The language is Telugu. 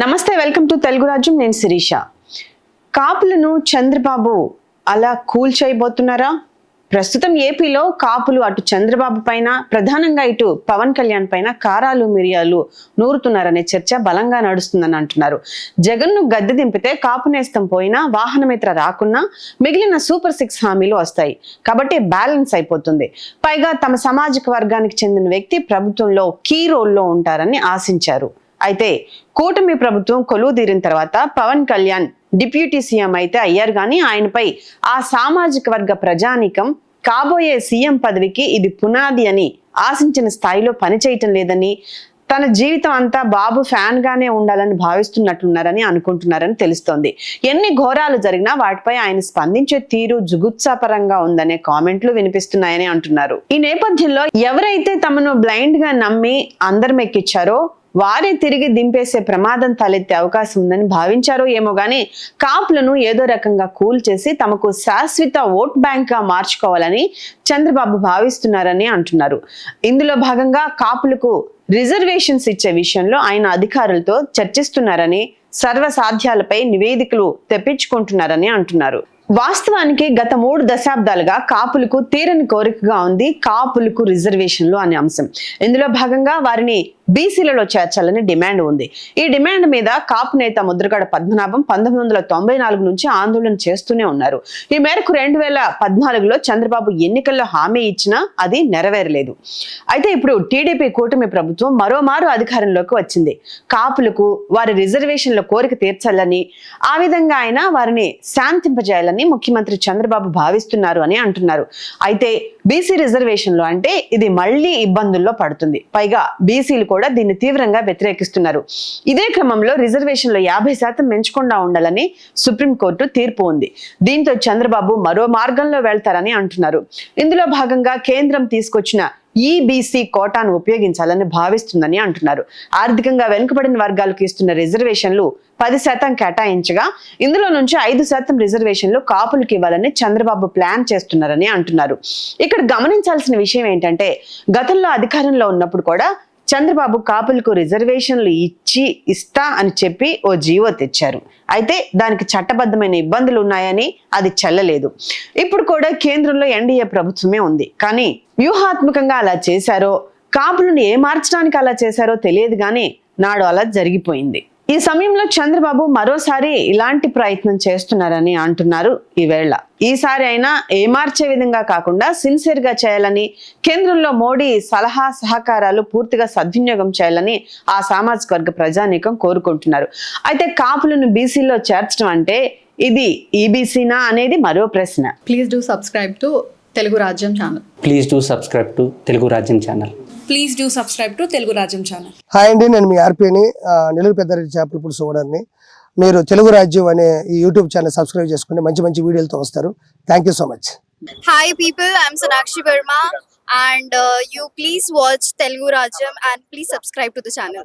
నమస్తే, వెల్కమ్ టు తెలుగు రాజ్యం. నేను శిరీష. కాపులను చంద్రబాబు అలా కూల్ చేయబోతున్నారా? ప్రస్తుతం ఏపీలో కాపులు అటు చంద్రబాబు పైన, ప్రధానంగా ఇటు పవన్ కళ్యాణ్ పైన కారాలు మిరియాలు నూరుతున్నారనే చర్చ బలంగా నడుస్తుందని అంటున్నారు. జగన్ను గద్దె దింపితే కాపు నేస్తం పోయినా, వాహనమిత్ర రాకున్నా మిగిలిన సూపర్ 6 హామీలు వస్తాయి కాబట్టి బ్యాలెన్స్ అయిపోతుంది. పైగా తమ సామాజిక వర్గానికి చెందిన వ్యక్తి ప్రభుత్వంలో కీ రోల్లో ఉంటారని ఆశించారు. అయితే కూటమి ప్రభుత్వం కొలువు తీరిన తర్వాత పవన్ కళ్యాణ్ డిప్యూటీ సీఎం అయితే అయ్యారు, కానీ ఆయనపై ఆ సామాజిక వర్గ ప్రజానీకం కాబోయే సీఎం పదవికి ఇది పునాది అని ఆశించిన స్థాయిలో పనిచేయటం లేదని, తన జీవితం అంతా బాబు ఫ్యాన్ గానే ఉండాలని భావిస్తున్నట్లున్నారని అనుకుంటున్నారని తెలుస్తోంది. ఎన్ని ఘోరాలు జరిగినా వాటిపై ఆయన స్పందించే తీరు జుగుత్సాపరంగా ఉందనే కామెంట్లు వినిపిస్తున్నాయని అంటున్నారు. ఈ నేపథ్యంలో ఎవరైతే తమను బ్లైండ్ గా నమ్మి అందరం ఎక్కిచ్చారో వారే తిరిగి దింపేసే ప్రమాదం తలెత్తే అవకాశం ఉందని భావించారో ఏమో గానీ కాపులను ఏదో రకంగా కూల్ చేసి తమకు శాశ్వత ఓట్ బ్యాంక్ గా మార్చుకోవాలని చంద్రబాబు భావిస్తున్నారని అంటున్నారు. ఇందులో భాగంగా కాపులకు రిజర్వేషన్స్ ఇచ్చే విషయంలో ఆయన అధికారులతో చర్చిస్తున్నారని, సర్వసాధ్యాలపై నివేదికలు తెప్పించుకుంటున్నారని అంటున్నారు. వాస్తవానికి గత 3 దశాబ్దాలుగా కాపులకు తీరని కోరికగా ఉంది కాపులకు రిజర్వేషన్లు అనే అంశం. ఇందులో భాగంగా వారిని బీసీలలో చేర్చాలని డిమాండ్ ఉంది. ఈ డిమాండ్ మీద కాపు నేత ముద్రగడ పద్మనాభం 1994 నుంచి ఆందోళన చేస్తూనే ఉన్నారు. ఈ మేరకు 2014లో చంద్రబాబు ఎన్నికల్లో హామీ ఇచ్చినా అది నెరవేరలేదు. అయితే ఇప్పుడు టీడీపీ కూటమి ప్రభుత్వం మరోమారు అధికారంలోకి వచ్చింది. కాపులకు వారి రిజర్వేషన్ల కోరిక తీర్చాలని, ఆ విధంగా ఆయన వారిని శాంతింపజేయాలని ముఖ్యమంత్రి చంద్రబాబు భావిస్తున్నారు అని అంటున్నారు. అయితే బీసీ రిజర్వేషన్లు అంటే ఇది మళ్లీ ఇబ్బందుల్లో పడుతుంది. పైగా బీసీలు కూడా దీన్ని తీవ్రంగా వ్యతిరేకిస్తున్నారు. ఇదే క్రమంలో రిజర్వేషన్లు 50% పెంచకుండా ఉండాలని సుప్రీంకోర్టు తీర్పు ఉంది. దీంతో చంద్రబాబు మరో మార్గంలో వెళ్తారని అంటున్నారు. ఇందులో భాగంగా కేంద్రం తీసుకొచ్చిన ఈబీసీ కోటాను ఉపయోగించాలని భావిస్తుందని అంటున్నారు. ఆర్థికంగా వెనుకబడిన వర్గాలకు ఇస్తున్న రిజర్వేషన్లు 10% కేటాయించగా ఇందులో నుంచి 5% రిజర్వేషన్లు కాపులకు ఇవ్వాలని చంద్రబాబు ప్లాన్ చేస్తున్నారని అంటున్నారు. ఇక్కడ గమనించాల్సిన విషయం ఏంటంటే, గతంలో అధికారంలో ఉన్నప్పుడు కూడా చంద్రబాబు కాపులకు రిజర్వేషన్లు ఇస్తా అని చెప్పి ఓ జీవో తెచ్చారు. అయితే దానికి చట్టబద్ధమైన ఇబ్బందులు ఉన్నాయని అది చెల్లలేదు. ఇప్పుడు కూడా కేంద్రంలో ఎన్డీఏ ప్రభుత్వమే ఉంది, కానీ వ్యూహాత్మకంగా అలా చేశారో, కాపులను ఏమార్చడానికి అలా చేశారో తెలియదు, కానీ నాడు అలా జరిగిపోయింది. ఈ సమయంలో చంద్రబాబు మరోసారి ఇలాంటి ప్రయత్నం చేస్తున్నారని అంటున్నారు. ఈసారి అయినా ఏమార్చే విధంగా కాకుండా సిన్సియర్ గా చేయాలని, కేంద్రంలో మోడీ సలహా సహకారాలు పూర్తిగా సద్వినియోగం చేయాలని ఆ సామాజిక వర్గ ప్రజానీకం కోరుకుంటున్నారు. అయితే కాపులను బీసీలో చేర్చడం అంటే ఇది ఈబీసీనా అనేది మరో ప్రశ్న. Please do subscribe to Telugu Rajyam channel. Please do subscribe to Telugu Rajyam channel. Please do subscribe to Telugu Rajyam channel. Hi అండి, నేను మీ ఆర్పీని, నెల్లూరు పెద్దారెడ్డి చేపల పులుసు ఓనర్ని. మీరు తెలుగు రాజ్యం అనే ఈ యూట్యూబ్ ఛానల్ సబ్స్క్రైబ్ చేసుకుని మంచి మంచి వీడియోలతో వస్తారు. Thank you so much. Hi people, I'm Sonakshi Verma and you please watch Telugu Rajyam and please subscribe to the channel.